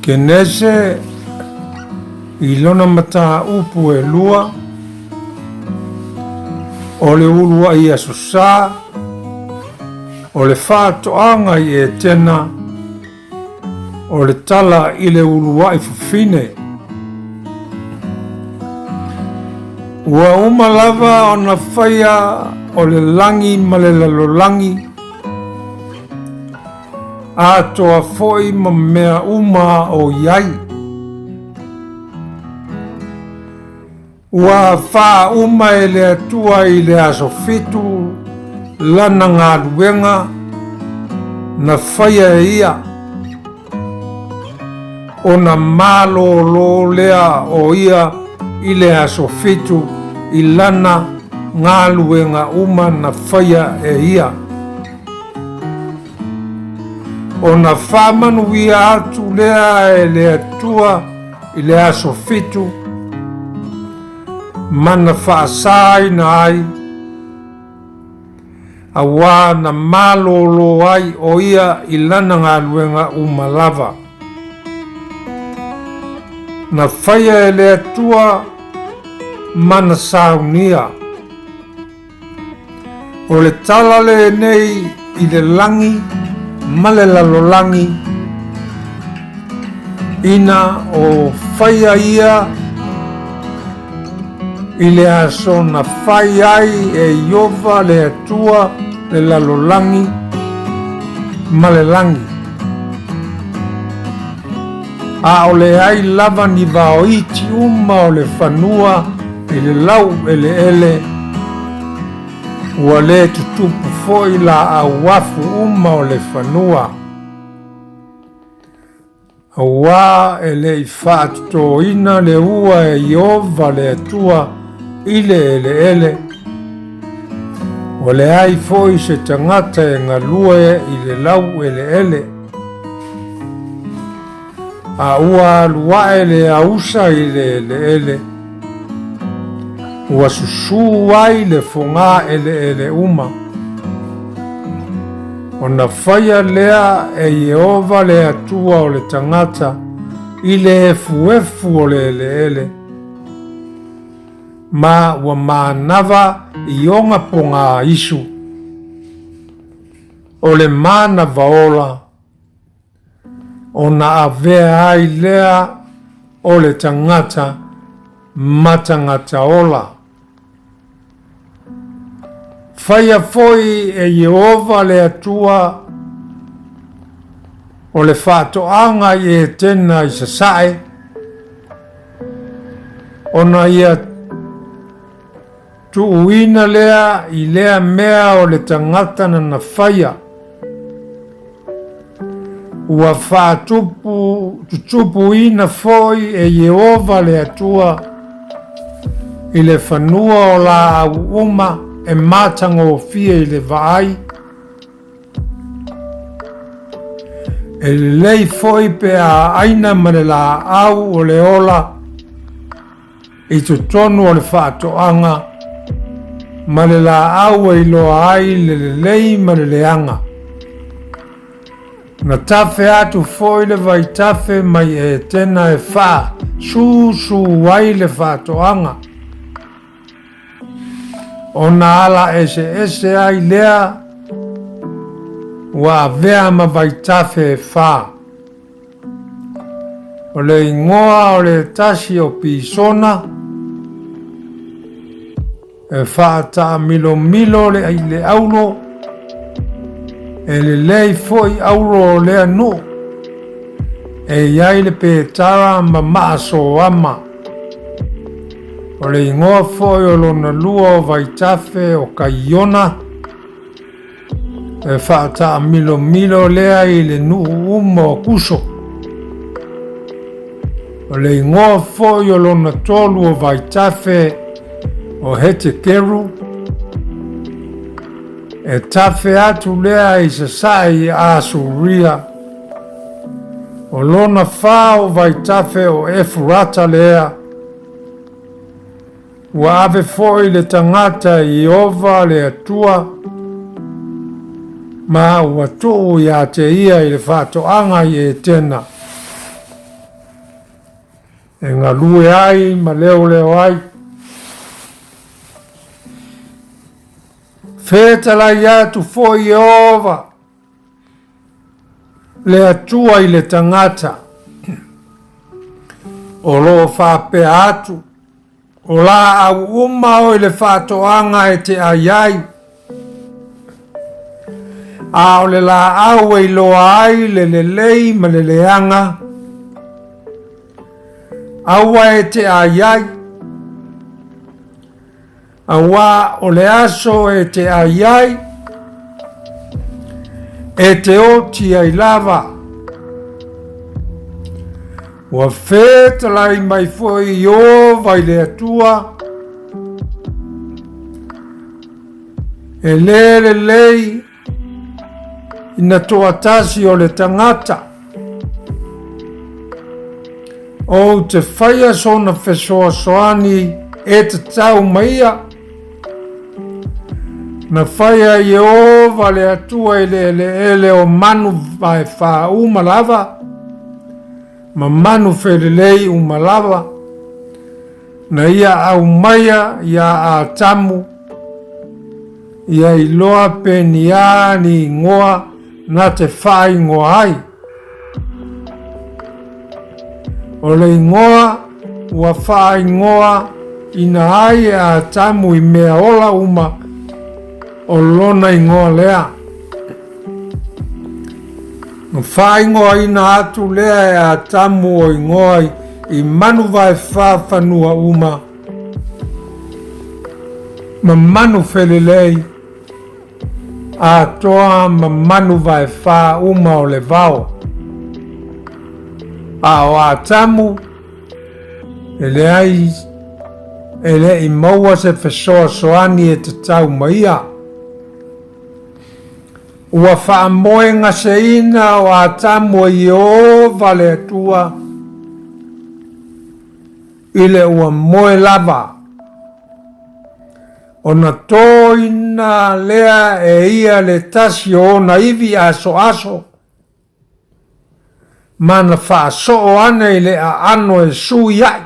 Kenese ilona Mataupu e lua o le ulua i asosa o le whātoanga i e tena o le tala i le ulua i fufine. Ua umalava o na whaia o le langi ma le lalolangi a toa foi ma mea uma o iai. Ua wha uma e le atua i le aso fitu lana ngā luenga na whaia e ia. O na malo lo lea o ia i le aso fitu i lana ngā luenga uma na whaia e ia. O na whamanuia atu lea e le atua i le aso fitu mana whaasai na ai a wā na malolo ai o ia i lana ngā luenga umalava. Na whaia e le atua mana saunia. O le talale nei i le langi male lalolangi ina o whaia ia i le aso na whai ai e iova le atua le lalolangi male langi. A o le ai lava ni vao iti uma o le whanua i le lau ele ua le tutupu foi la awafu uma o le whanua. Awa e le i whaatoina le ua e iova le atua i le ele. O le ai foi se tangata e ngalue i le lau ele. A ua lua e le ausa i le ele. Ua susu ai le fonga ele uma. O na whaia lea e Yehova le atua o le tangata i le efu o le ele. Ma ua manava i onga ponga isu. O le mana vaola. O na avea ai lea o le tangata matangata ola. Whaia foi e Yehova le atua o le whātoanga i e tena i sasae. O na ia tuuina lea i lea mea o le tangata na whaia. Ua tutupu ina foi e Yehova le atua i le whanua o la au uma e mātango fia i le vaai. E lei foi pe a aina mane la au o le ola i tu tonu o le whaatoanga mane la au e loa ai le lei mane le anga. Na tafe atu foi le vai tafe mai e tena e wha su wai le whaatoanga. O na ala ese ai lea wa vea ma vai tafe e wha. O le ingoa o le tasi o pisona e wha ta milo le ai le aulo e le lei foi auro le anu e iai le petara ma maaso ama. O le ingoa foi o lona lua o vaitafe o kaiona e whaata milo lea i le nuu uma o kuso. O le ingoa foi o lona tolu o vaitafe o hete keru e tafe atu lea i sasai a suria. O lona wha o vaitafe o efurata lea. Ua ave foi le tangata i Yehova le atua ma ua tuu ia te ia i le whātoanga i e tena. e ngā lue ai ma leo ai. Whetalai atu fo i ova le atua i le tangata o lo whapea atu o la au umao i le whatoanga e te aiai a o le la au e loa ai le lei ma le leanga aua e te aiai aua o le aso e te aiai e te oti ai lava ua whetalai mai foi i ova i le atua e le lei ina toa tasi o le tangata o te whaia sona whesoa soani e te tau maia na whaia i ova le atua ele o manu vai wha umalava ma manu whelelei umalava na ia au maia ia a tamu ia i loa penia ni ngoa na te whai ngoa ai o le ngoa ua whai ngoa ina ai a tamu i mea ola uma o lona i ngoa lea. Whai ngoa ina atu lea e a tamu o i ngoa i manu vai whanua uma. Ma manu whelelei a toa ma manu vai wha uma o le vao. A o a tamu ele ai ele i maua se whesoa soani e te tau maia. Ua wha moe ngase ina o a tamu i o vale atua ile ua moe lava. Ona tō ina lea e ia le tasi o na iwi aso aso. Mana wha so o ane le a ano e sui ai.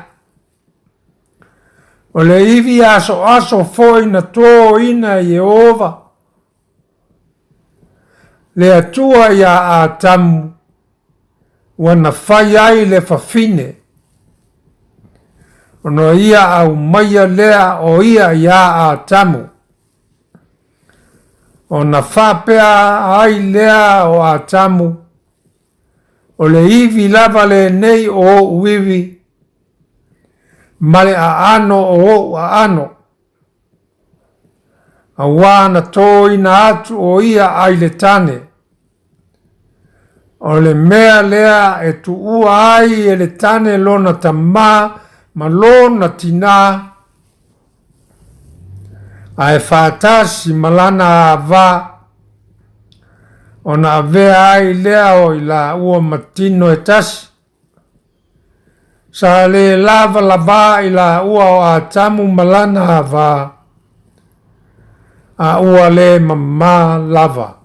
O le iwi aso aso foi na tō ina i ova. Le atua ia a tamu. Wana whai ai le whawhine. Ono ia au maia lea o ia a tamu. Ona whapea ai lea o a tamu. O le iwi lava le nei o uiwi. Male a ano o a ano. A wana tō ina atu o ia ai le tane. O le mea lea e tu ua ai e le tane lona tamā ma lona tina. A e whātasi malana a vā. Ona avea ai lea o i la ua matino e tasi. Sa le lava lava i la ua o a tamu malana a vā. A ua le mamā lava.